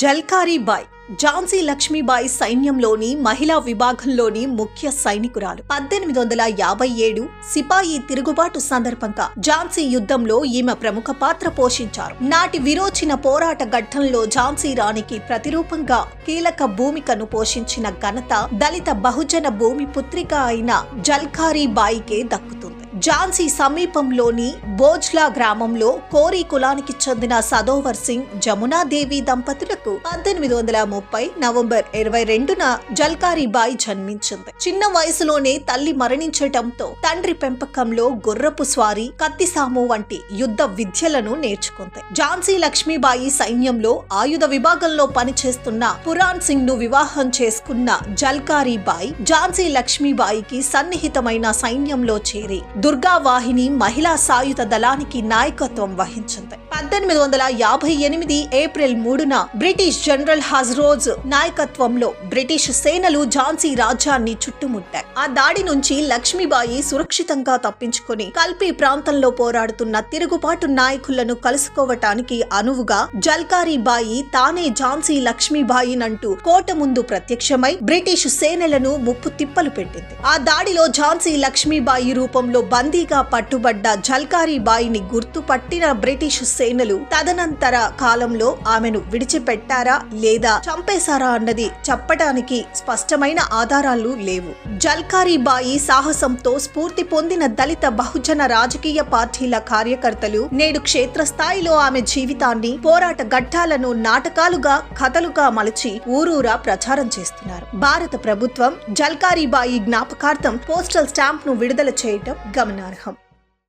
జల్కారీ bye Jhansi Lakshmibai సైన్యంలోని మహిళా విభాగంలోని ముఖ్య సైనికురాలు. 1857 సిపాయి తిరుగుబాటు సందర్భంగా ఝాన్సీ యుద్ధంలో ఈమె ప్రముఖ పాత్ర పోషించారు. నాటి విరోచన పోరాట ఘట్టంలో ఝాన్సీ రాణికి ప్రతిరూపంగా కీలక భూమికను పోషించిన ఘనత దళిత బహుజన భూమి పుత్రిక అయిన జల్కారీ బాయికే దక్కుతుంది. ఝాన్సీ సమీపంలోని బోజ్లా గ్రామంలో కోరీ కులానికి చెందిన సదోవర్ సింగ్ జమునాదేవి దంపతులకు 1830 నవంబర్ 22న జల్కారీ బాయి జన్మించింది. చిన్న వయసులోనే తల్లి మరణించటంతో తండ్రి పెంపకంలో గుర్రపు స్వారీ, కత్తిసాము వంటి యుద్ధ విద్యలను నేర్చుకుంది. ఝాన్సీ లక్ష్మీబాయి సైన్యంలో ఆయుధ విభాగంలో పనిచేస్తున్న పురాణ్ సింగ్ ను వివాహం చేసుకున్న జల్కారీ బాయి ఝాన్సీ లక్ష్మీబాయికి సన్నిహితమైన సైన్యంలో చేరి దుర్గావాహిని మహిళా సాయుధ దళానికి నాయకత్వం వహించింది. 1858 ఏప్రిల్ 3న బ్రిటిష్ జనరల్ హజ్రోజ్ నాయకత్వంలో బ్రిటిష్ సేనలు ఝాన్సీ రాజ్యాన్ని చుట్టుముట్టాయి. ఆ దాడి నుంచి లక్ష్మీబాయి సురక్షితంగా తప్పించుకుని కల్పీ ప్రాంతంలో పోరాడుతున్న తిరుగుబాటు నాయకులను కలుసుకోవటానికి అనువుగా జల్కారీ బాయి తానే ఝాన్సీ లక్ష్మీబాయినంటూ కోట ముందు ప్రత్యక్షమై బ్రిటిష్ సేనలను ముప్పు తిప్పలు పెట్టింది. ఆ దాడిలో ఝాన్సీ లక్ష్మీబాయి రూపంలో బందీగా పట్టుబడ్డ జల్కారీ బాయిని గుర్తుపట్టిన బ్రిటిష్ సేనలు తదనంతర కాలంలో ఆమెను విడిచిపెట్టారా లేదా చంపేశారా అన్నది చెప్పడానికి స్పష్టమైన ఆధారాలు లేవు. జల్కారీ బాయి సాహసంతో స్ఫూర్తి పొందిన దళిత బహుజన రాజకీయ పార్టీల కార్యకర్తలు నేడు క్షేత్రస్థాయిలో ఆమె జీవితాన్ని, పోరాట ఘట్టాలను నాటకాలుగా, కథలుగా మలచి ఊరూరా ప్రచారం చేస్తున్నారు. భారత ప్రభుత్వం జల్కారీ బాయి జ్ఞాపకార్థం పోస్టల్ స్టాంప్ ను విడుదల చేయటం గమనార్హం.